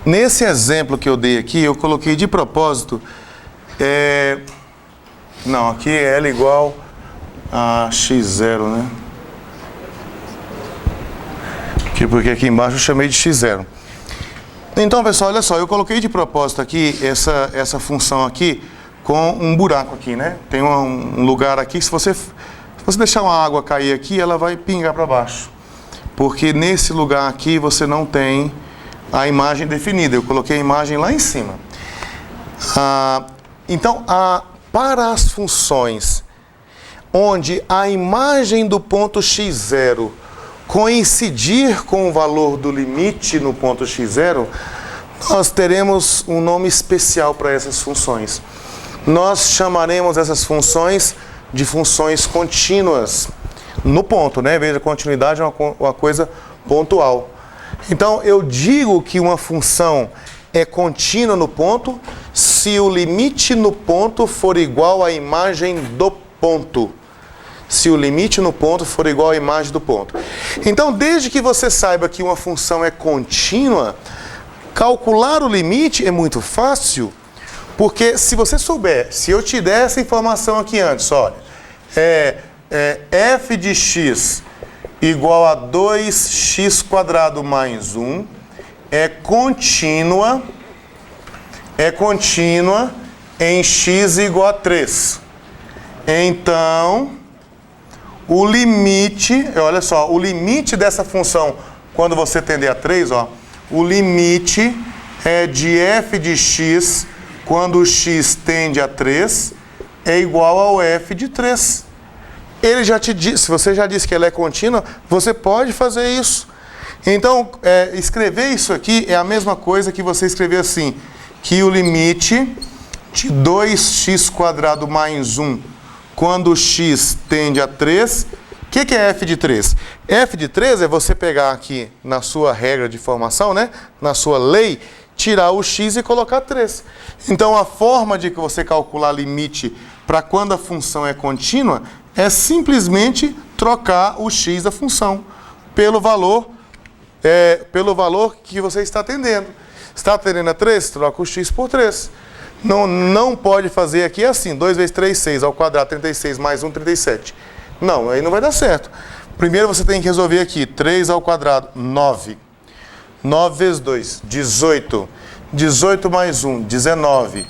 Nesse exemplo que eu dei aqui, eu coloquei de propósito, não, aqui é L igual a x0, né? Porque aqui embaixo eu chamei de x0. Então, pessoal, olha só, eu coloquei de propósito aqui essa função aqui com um buraco aqui, né? Tem um lugar aqui, se você deixar uma água cair aqui, ela vai pingar para baixo. Porque nesse lugar aqui você não tem a imagem definida. Eu coloquei a imagem lá em cima. Então, para as funções onde a imagem do ponto x0 coincidir com o valor do limite no ponto x0, nós teremos um nome especial para essas funções. Nós chamaremos essas funções de funções contínuas no ponto, né? Veja, continuidade é uma coisa pontual. Então, eu digo que uma função é contínua no ponto se o limite no ponto for igual à imagem do ponto. Se o limite no ponto for igual à imagem do ponto. Então, desde que você saiba que uma função é contínua, calcular o limite é muito fácil, porque se você souber, se eu te der essa informação aqui antes, olha, f de x igual a 2x² mais 1 é contínua em x igual a 3. Então, o limite, olha só, o limite dessa função, quando você tender a 3, ó, o limite é de f de x, quando o x tende a 3, é igual ao f de 3. Ele já te disse, se você já disse que ela é contínua, você pode fazer isso. Então, escrever isso aqui é a mesma coisa que você escrever assim, que o limite de 2x² mais 1, quando o x tende a 3, o que é f de 3? F de 3 é você pegar aqui na sua regra de formação, né? Na sua lei, tirar o x e colocar 3. Então, a forma de que você calcular limite para quando a função é contínua é simplesmente trocar o x da função pelo valor que você está atendendo. Está atendendo a 3? Troca o x por 3. Não pode fazer aqui assim, 2 vezes 3, 6, ao quadrado, 36, mais 1, 37. Não, aí não vai dar certo. Primeiro você tem que resolver aqui, 3 ao quadrado, 9. 9 vezes 2, 18. 18 mais 1, 19.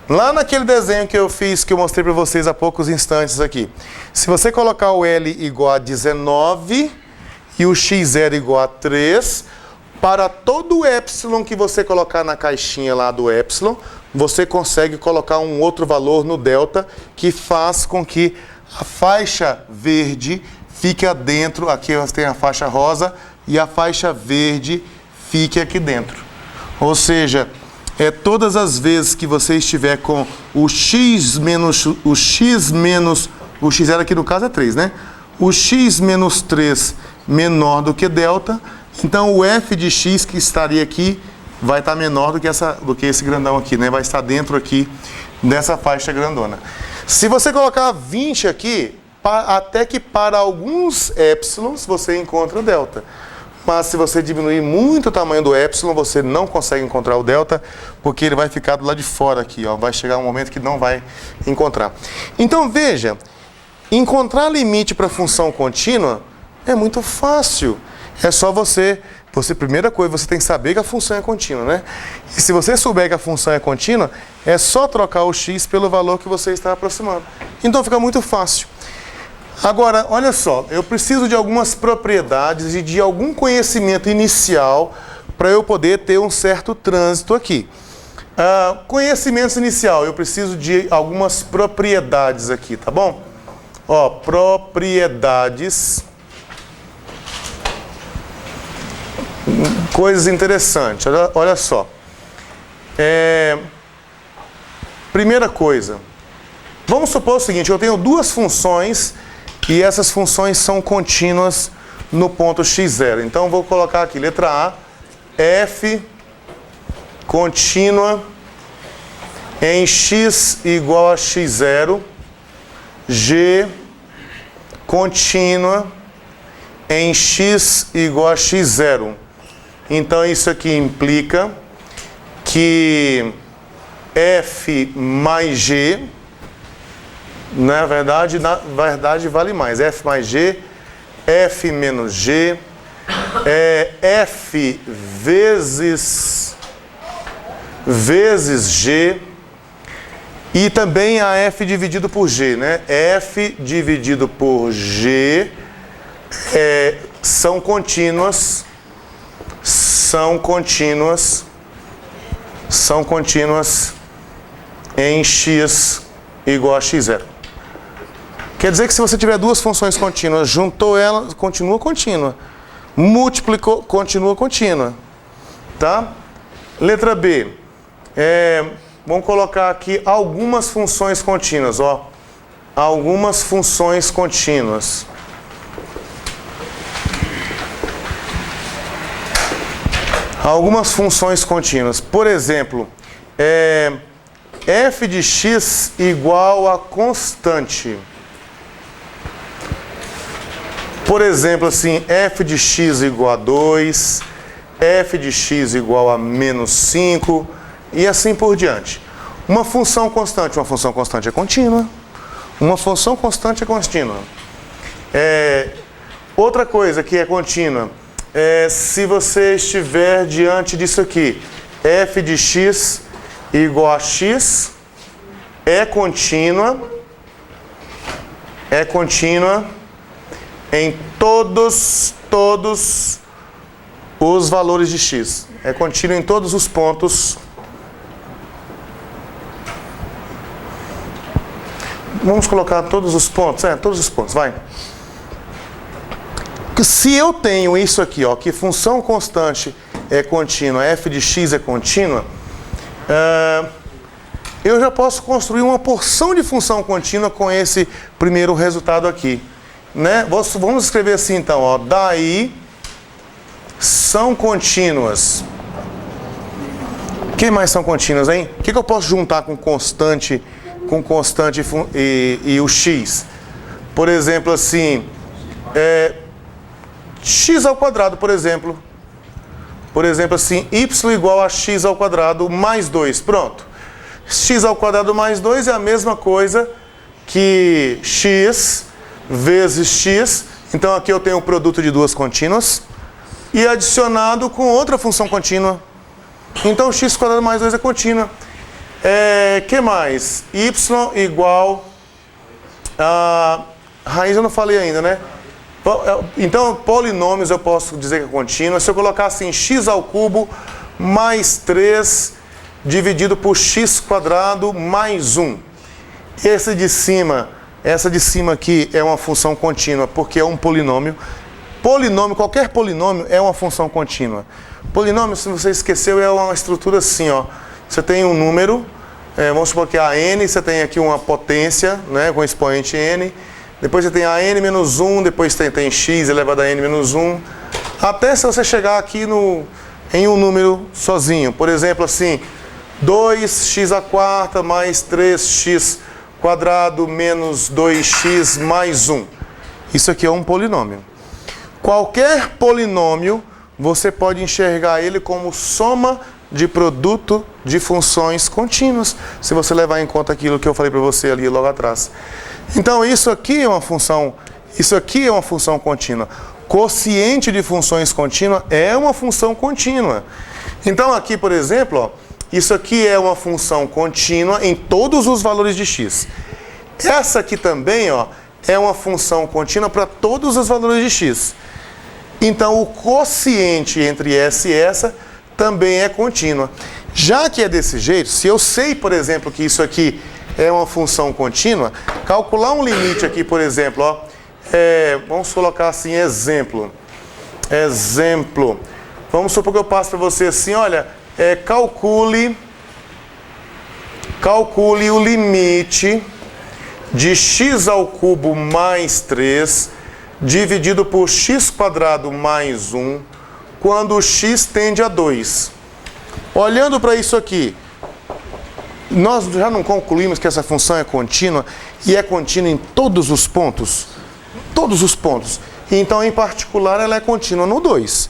Lá naquele desenho que eu fiz, que eu mostrei para vocês há poucos instantes aqui. Se você colocar o L igual a 19 e o x0 igual a 3, para todo o epsilon que você colocar na caixinha lá do epsilon, você consegue colocar um outro valor no delta que faz com que a faixa verde fique dentro. Aqui você tem a faixa rosa e a faixa verde fique aqui dentro. Ou seja, todas as vezes que você estiver com o x0 aqui no caso é 3, né? O x menos 3 menor do que delta, então o f de x que estaria aqui vai estar menor do que esse grandão aqui, né? Vai estar dentro aqui dessa faixa grandona. Se você colocar 20 aqui, até que para alguns épsilons você encontra o delta. Mas se você diminuir muito o tamanho do épsilon, você não consegue encontrar o delta, porque ele vai ficar do lado de fora aqui, ó. Vai chegar um momento que não vai encontrar. Então veja, encontrar limite para função contínua é muito fácil. É só primeira coisa, você tem que saber que a função é contínua, né? E se você souber que a função é contínua, é só trocar o x pelo valor que você está aproximando. Então fica muito fácil. Agora, olha só, eu preciso de algumas propriedades e de algum conhecimento inicial para eu poder ter um certo trânsito aqui. Conhecimentos inicial, eu preciso de algumas propriedades aqui, tá bom? Ó, propriedades. Coisas interessantes, olha só. Primeira coisa, vamos supor o seguinte, eu tenho duas funções e essas funções são contínuas no ponto x0. Então, vou colocar aqui, letra A, f contínua em x igual a x0, g contínua em x igual a x0. Então, isso aqui implica que f mais g, na verdade vale mais, f mais g, f menos g, f vezes g, e também a f dividido por g, né? F dividido por g são contínuas em x igual a x0. Quer dizer que se você tiver duas funções contínuas, juntou elas, continua contínua. Multiplicou, continua contínua. Tá? Letra B. Vamos colocar aqui algumas funções contínuas. Ó. Algumas funções contínuas. Algumas funções contínuas. Por exemplo, f de x igual a constante. Por exemplo, assim, f de x igual a 2, f de x igual a menos 5 e assim por diante. Uma função constante é contínua. Uma função constante é contínua. Outra coisa que é contínua se você estiver diante disso aqui, f de x igual a x é contínua em todos os valores de x. É contínua em todos os pontos. Vamos colocar todos os pontos? Todos os pontos, vai. Se eu tenho isso aqui, ó, que função constante é contínua, f de x é contínua, eu já posso construir uma porção de função contínua com esse primeiro resultado aqui. Né? Vamos escrever assim então, ó, daí são contínuas. O que mais são contínuas, hein? O que eu posso juntar com constante e o x? Por exemplo, assim, x ao quadrado, por exemplo. Por exemplo, assim, y igual a x ao quadrado mais 2. Pronto. X ao quadrado mais 2 é a mesma coisa que x vezes x. Então aqui eu tenho o produto de duas contínuas e adicionado com outra função contínua. Então x quadrado mais 2 é contínua. Que mais? Y igual a... Raiz eu não falei ainda, né? Então, polinômios eu posso dizer que é contínua. Se eu colocar assim, x ao cubo mais 3 dividido por x quadrado mais 1. Essa de cima aqui é uma função contínua, porque é um polinômio. Qualquer polinômio é uma função contínua. Polinômio, se você esqueceu, é uma estrutura assim, ó. Você tem um número, vamos supor que a n, você tem aqui uma potência, né, com expoente n. Depois você tem a n menos 1, depois tem x elevado a n menos 1. Até se você chegar aqui em um número sozinho. Por exemplo, assim, 2x à quarta mais 3x quadrado menos 2x mais 1. Isso aqui é um polinômio. Qualquer polinômio, você pode enxergar ele como soma de produto de funções contínuas, se você levar em conta aquilo que eu falei para você ali logo atrás. Então isso aqui é uma função contínua. Quociente de funções contínua é uma função contínua. Então aqui, por exemplo, ó, isso aqui é uma função contínua em todos os valores de x. Essa aqui também, ó, é uma função contínua para todos os valores de x. Então o quociente entre essa e essa também é contínua. Já que é desse jeito, se eu sei, por exemplo, que isso aqui é uma função contínua, calcular um limite aqui, por exemplo, ó, vamos colocar assim, exemplo. Vamos supor que eu passo para você assim, olha, calcule o limite de x ao cubo mais 3 dividido por x quadrado mais 1 quando o x tende a 2. Olhando para isso aqui, nós já não concluímos que essa função é contínua e é contínua em todos os pontos? Todos os pontos. Então, em particular, ela é contínua no 2.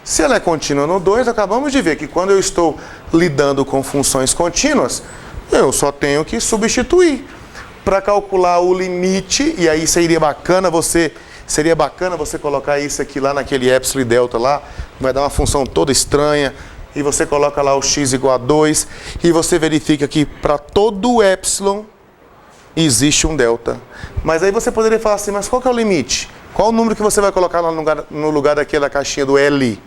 Se ela é contínua no 2, acabamos de ver que quando eu estou lidando com funções contínuas, eu só tenho que substituir. Para calcular o limite, e aí seria bacana você colocar isso aqui lá naquele epsilon e delta lá, vai dar uma função toda estranha, e você coloca lá o x igual a 2, e você verifica que para todo epsilon existe um delta. Mas aí você poderia falar assim, mas qual que é o limite? Qual o número que você vai colocar lá no lugar daquela caixinha do L?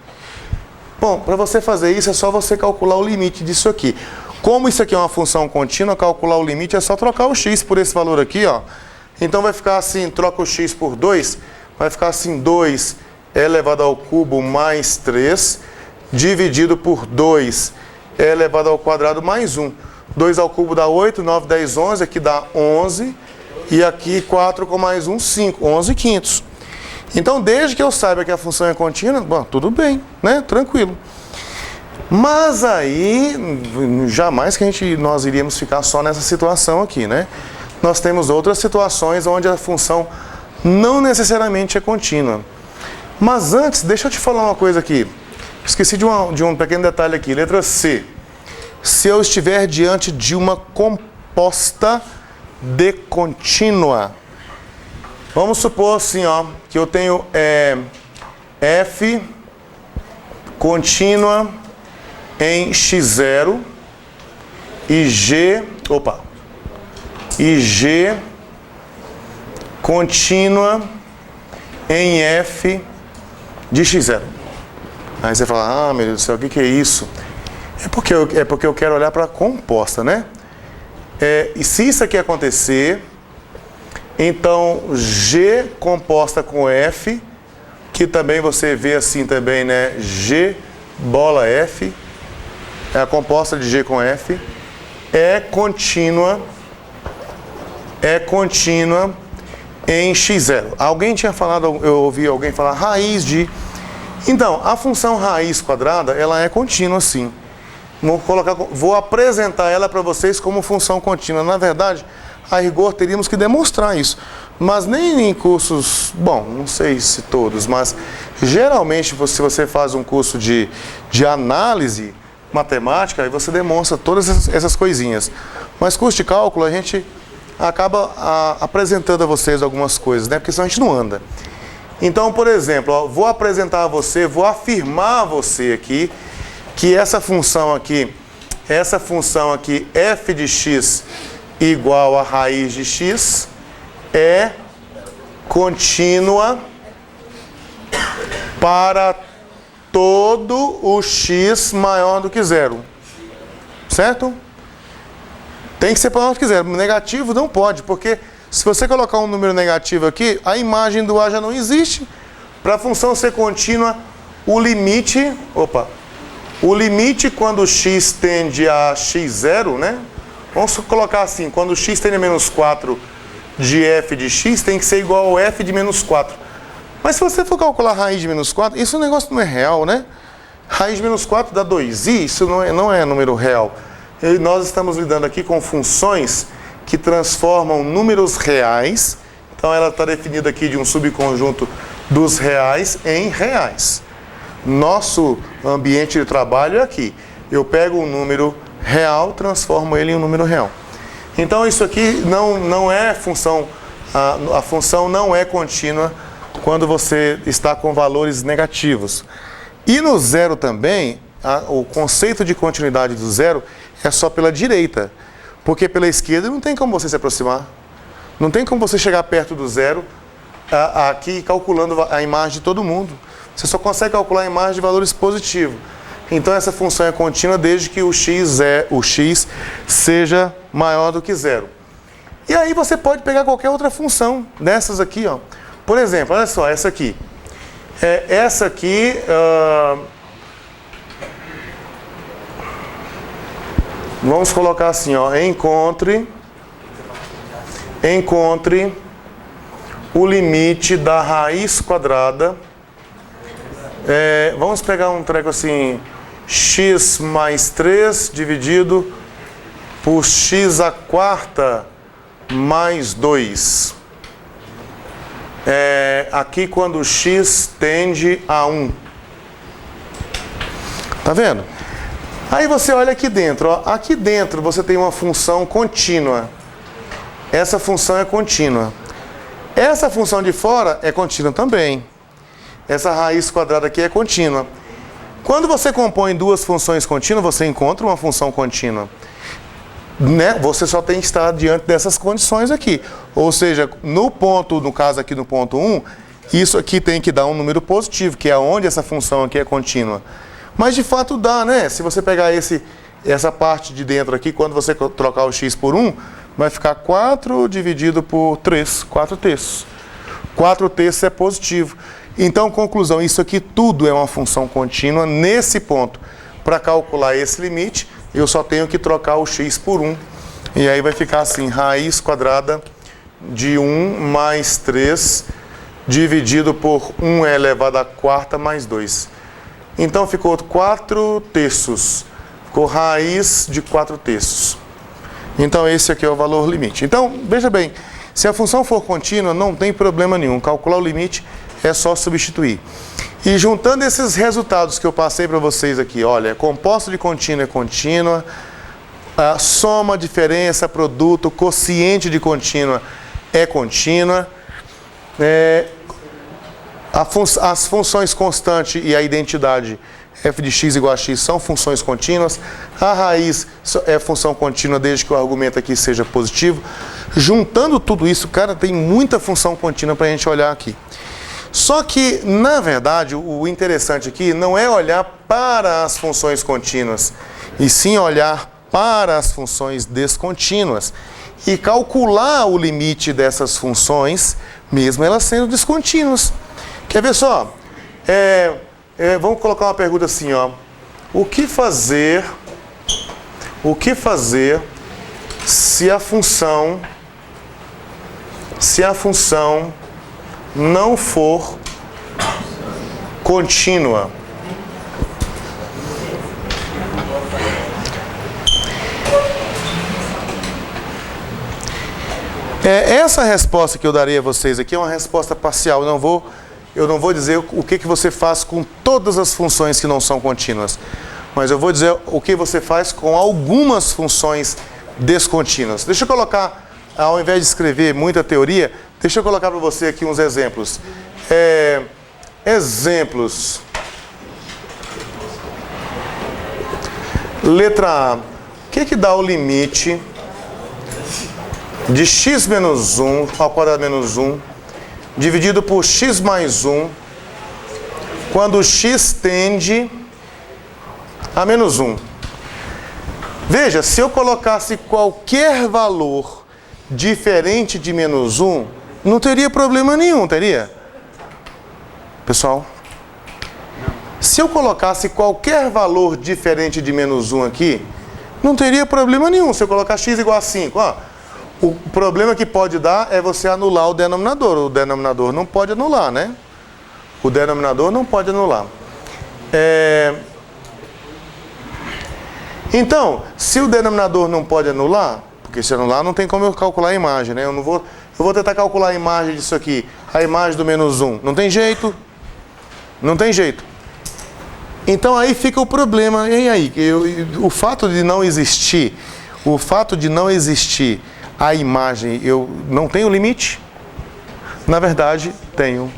Bom, para você fazer isso é só você calcular o limite disso aqui. Como isso aqui é uma função contínua, calcular o limite é só trocar o x por esse valor aqui, ó. Então vai ficar assim, troca o x por 2, vai ficar assim 2 elevado ao cubo mais 3, dividido por 2 elevado ao quadrado mais 1. 2 ao cubo dá 8, 9, 10, 11, aqui dá 11, e aqui 4 com mais 1, 5, 11 quintos. Então, desde que eu saiba que a função é contínua, bom, tudo bem, né? Tranquilo. Mas aí, jamais que nós iríamos ficar só nessa situação aqui, né? Nós temos outras situações onde a função não necessariamente é contínua. Mas antes, deixa eu te falar uma coisa aqui. Esqueci de um pequeno detalhe aqui. Letra C. Se eu estiver diante de uma composta de contínua. Vamos supor assim, ó, que eu tenho f contínua em x0 e g contínua em f de x0. Aí você fala, meu Deus do céu, o que é isso? É porque eu quero olhar para a composta, né? E se isso aqui acontecer, então g composta com f, que também você vê assim também, né? G bola f, é a composta de g com f, é contínua em x0. Alguém tinha falado, eu ouvi alguém falar raiz de... Então, a função raiz quadrada, ela é contínua sim. Vou apresentar ela para vocês como função contínua. Na verdade, a rigor teríamos que demonstrar isso. Mas nem em cursos, bom, não sei se todos, mas geralmente se você faz um curso de análise matemática, aí você demonstra todas essas coisinhas. Mas curso de cálculo, a gente acaba apresentando a vocês algumas coisas, né? Porque senão a gente não anda. Então, por exemplo, ó, vou apresentar a você, vou afirmar a você aqui, que essa função aqui, f de x igual a raiz de x, é contínua para todo o x maior do que zero. Certo? Tem que ser maior do que zero. Negativo não pode, porque se você colocar um número negativo aqui, a imagem do A já não existe. Para a função ser contínua, o limite quando x tende a x0, né? Vamos colocar assim, quando x tende a menos 4 de f de x, tem que ser igual ao f de menos 4. Mas se você for calcular a raiz de menos 4, isso negócio não é real, né? Raiz de menos 4 dá 2i, isso não é número real. E nós estamos lidando aqui com funções que transformam números reais. Então ela está definida aqui de um subconjunto dos reais em reais. Nosso ambiente de trabalho é aqui. Eu pego um número real, transformo ele em um número real. Então isso aqui não é função, a função não é contínua quando você está com valores negativos. E no zero também, o conceito de continuidade do zero é só pela direita. Porque pela esquerda não tem como você se aproximar. Não tem como você chegar perto do zero aqui calculando a imagem de todo mundo. Você só consegue calcular a imagem de valores positivos. Então essa função é contínua desde que o x seja maior do que zero. E aí você pode pegar qualquer outra função dessas aqui, ó. Por exemplo, olha só, essa aqui. Vamos colocar assim, ó, encontre o limite da raiz quadrada. Vamos pegar um treco assim, x mais 3 dividido por x à quarta mais 2. Aqui quando x tende a 1. Tá vendo? Aí você olha aqui dentro, ó. Aqui dentro você tem uma função contínua. Essa função é contínua. Essa função de fora é contínua também. Essa raiz quadrada aqui é contínua. Quando você compõe duas funções contínuas, você encontra uma função contínua. Né? Você só tem que estar diante dessas condições aqui. Ou seja, no caso aqui no ponto 1, isso aqui tem que dar um número positivo, que é onde essa função aqui é contínua. Mas de fato dá, né? Se você pegar essa parte de dentro aqui, quando você trocar o x por 1, vai ficar 4 dividido por 3, 4 terços. 4 terços é positivo. Então, conclusão, isso aqui tudo é uma função contínua nesse ponto. Para calcular esse limite, eu só tenho que trocar o x por 1. E aí vai ficar assim, raiz quadrada de 1 mais 3 dividido por 1 elevado à quarta mais 2. Então ficou 4 terços. Ficou raiz de 4 terços. Então esse aqui é o valor limite. Então, veja bem, se a função for contínua, não tem problema nenhum. Calcular o limite é só substituir. E juntando esses resultados que eu passei para vocês aqui, olha, composta de contínua é contínua, a soma, diferença, produto, quociente de contínua é contínua, as funções constante e a identidade f de x igual a x são funções contínuas, a raiz é função contínua desde que o argumento aqui seja positivo. Juntando tudo isso, cara, tem muita função contínua para a gente olhar aqui. Só que, na verdade, o interessante aqui não é olhar para as funções contínuas, e sim olhar para as funções descontínuas e calcular o limite dessas funções, mesmo elas sendo descontínuas. Quer ver só? Vamos colocar uma pergunta assim, ó. O que fazer se a função não for contínua? Essa resposta que eu darei a vocês aqui é uma resposta parcial. Eu não vou dizer o que você faz com todas as funções que não são contínuas, mas eu vou dizer o que você faz com algumas funções descontínuas. Deixa eu colocar, ao invés de escrever muita teoria, deixa eu colocar para você aqui uns exemplos. Exemplos. Letra A. O que dá o limite de x menos 1 ao quadrado menos 1 dividido por x mais 1 quando x tende a menos 1? Veja, se eu colocasse qualquer valor diferente de menos 1, não teria problema nenhum, teria? Pessoal? Se eu colocasse qualquer valor diferente de menos 1 aqui, não teria problema nenhum. Se eu colocar x igual a 5, ó, o problema que pode dar é você anular o denominador. O denominador não pode anular, né? O denominador não pode anular. Então, se o denominador não pode anular, porque se anular não tem como eu calcular a imagem, né? Eu vou tentar calcular a imagem disso aqui, a imagem do menos 1. Não tem jeito. Não tem jeito. Então aí fica o problema. E aí? O fato de não existir a imagem, eu não tenho limite? Na verdade, tenho.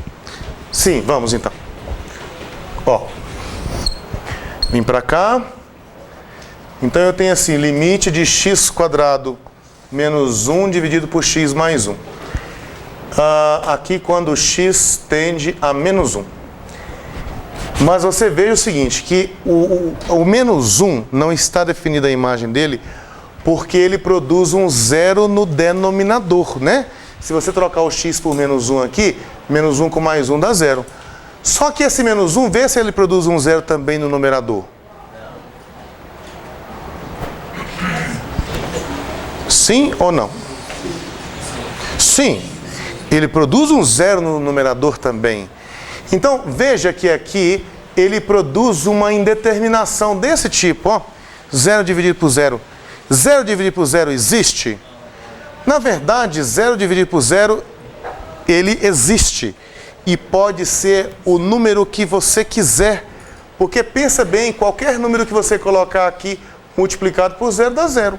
Sim, vamos então. Ó. Vim para cá. Então eu tenho assim, limite de x quadrado menos 1 dividido por x mais 1. Aqui quando x tende a menos 1. Mas você veja o seguinte, que o menos 1 não está definida a imagem dele porque ele produz um zero no denominador, né? Se você trocar o x por menos 1 aqui, menos 1 com mais 1 dá 0. Só que esse menos 1, vê se ele produz um zero também no numerador. Sim ou não? Sim, ele produz um zero no numerador também. Então, veja que aqui ele produz uma indeterminação desse tipo, ó. 0 dividido por 0. 0 dividido por 0 existe? Na verdade, 0 dividido por 0, ele existe. E pode ser o número que você quiser Porque pensa bem, qualquer número que você colocar aqui multiplicado por zero dá zero.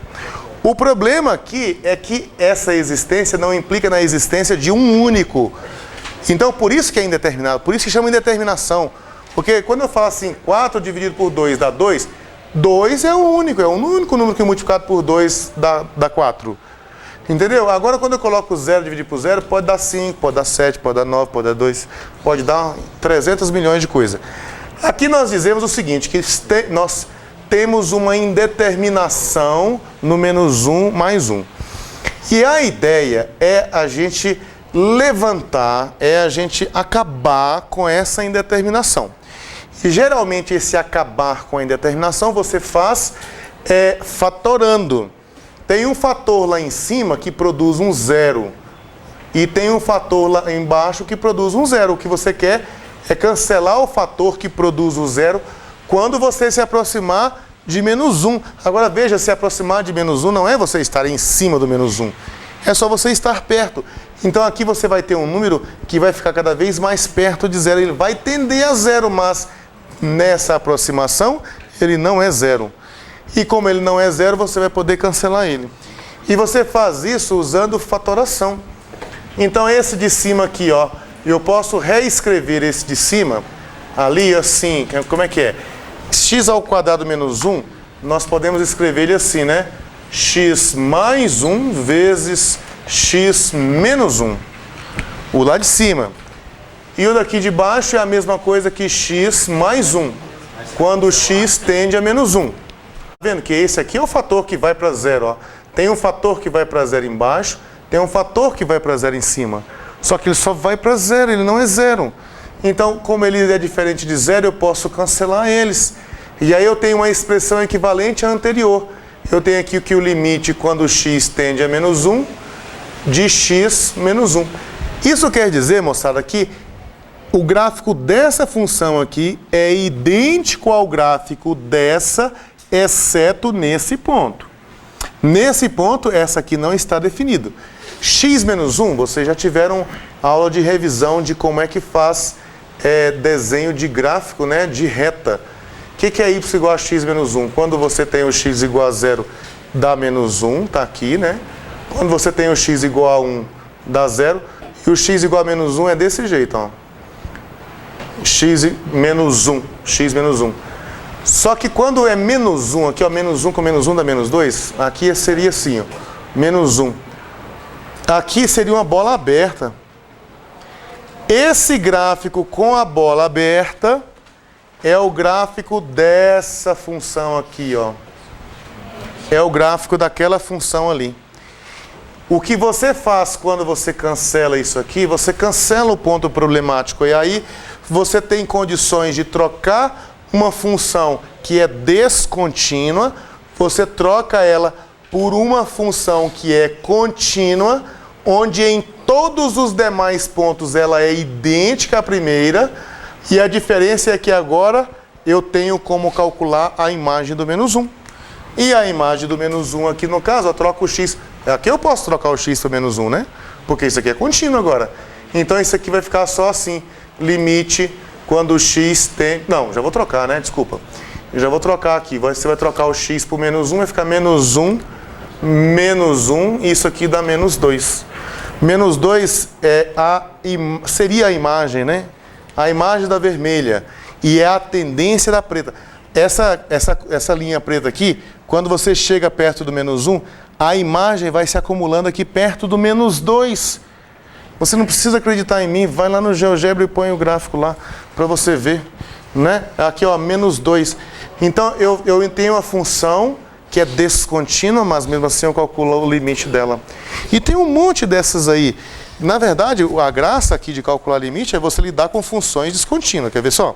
O problema aqui é que essa existência não implica na existência de um único. Então, por isso que é indeterminado, por isso que chama indeterminação. Porque quando eu falo assim, 4 dividido por 2 dá 2, 2 é o único número que multiplicado por 2 dá 4. Entendeu? Agora, quando eu coloco 0 dividido por 0, pode dar 5, pode dar 7, pode dar 9, pode dar 2, pode dar 300 milhões de coisas. Aqui nós dizemos o seguinte, que nós temos uma indeterminação no menos 1 mais 1. E a ideia é a gente levantar, é a gente acabar com essa indeterminação. E geralmente esse acabar com a indeterminação você faz fatorando. Tem um fator lá em cima que produz um zero. E tem um fator lá embaixo que produz um zero. O que você quer é cancelar o fator que produz o zero quando você se aproximar de menos 1. Agora veja, se aproximar de menos 1 não é você estar em cima do menos 1. É só você estar perto. Então aqui você vai ter um número que vai ficar cada vez mais perto de zero. Ele vai tender a zero, mas nessa aproximação ele não é zero. E como ele não é zero, você vai poder cancelar ele. E você faz isso usando fatoração. Então esse de cima aqui, ó, eu posso reescrever esse de cima ali assim, como é que é? X ao quadrado menos 1, nós podemos escrever ele assim, né? X mais 1 vezes x menos 1. O lá de cima. E o daqui de baixo é a mesma coisa que x mais 1, quando o x tende a menos 1. Tá vendo que esse aqui é o fator que vai para zero, ó. Tem um fator que vai para zero embaixo, tem um fator que vai para zero em cima. Só que ele só vai para zero, ele não é zero. Então, como ele é diferente de zero, eu posso cancelar eles. E aí eu tenho uma expressão equivalente à anterior. Eu tenho aqui que o limite quando x tende a menos 1, de x menos 1. Isso quer dizer, moçada, que o gráfico dessa função aqui é idêntico ao gráfico dessa, exceto nesse ponto. Nesse ponto, essa aqui não está definido. X menos 1, vocês já tiveram aula de revisão de como é que faz desenho de gráfico, né, de reta. O que é y igual a x menos 1? Quando você tem o x igual a 0, dá menos 1, tá aqui, né? Quando você tem o x igual a 1, dá 0. E o x igual a menos 1 é desse jeito, ó. X menos 1, x menos 1. Só que quando é menos 1, aqui ó, menos 1 com menos 1 dá menos 2, aqui seria assim, ó, menos 1. Aqui seria uma bola aberta. Esse gráfico com a bola aberta é o gráfico dessa função aqui, ó. É o gráfico daquela função ali. O que você faz quando você cancela isso aqui, você cancela o ponto problemático. E aí você tem condições de trocar uma função que é descontínua, você troca ela por uma função que é contínua, onde em todos os demais pontos ela é idêntica à primeira, e a diferença é que agora eu tenho como calcular a imagem do menos 1. E a imagem do menos 1 aqui, no caso, eu troco o x. Aqui eu posso trocar o x para menos 1, né? Porque isso aqui é contínuo agora. Então isso aqui vai ficar só assim, limite quando o x tem... Não, já vou trocar, né? Desculpa. Eu já vou trocar aqui. Você vai trocar o x por menos 1, vai ficar menos 1, e isso aqui dá menos 2. Menos 2 seria a imagem, né? A imagem da vermelha. E é a tendência da preta. Essa linha preta aqui, quando você chega perto do menos 1, a imagem vai se acumulando aqui perto do menos 2. Você não precisa acreditar em mim, vai lá no GeoGebra e põe o gráfico lá para você ver, né? Aqui, ó, menos 2. Então, eu tenho a função que é descontínua, mas mesmo assim eu calculo o limite dela. E tem um monte dessas aí. Na verdade, a graça aqui de calcular limite é você lidar com funções descontínuas. Quer ver só?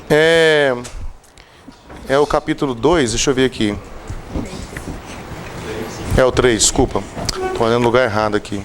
É o capítulo 2, deixa eu ver aqui. É o 3, desculpa. Estou olhando no lugar errado aqui.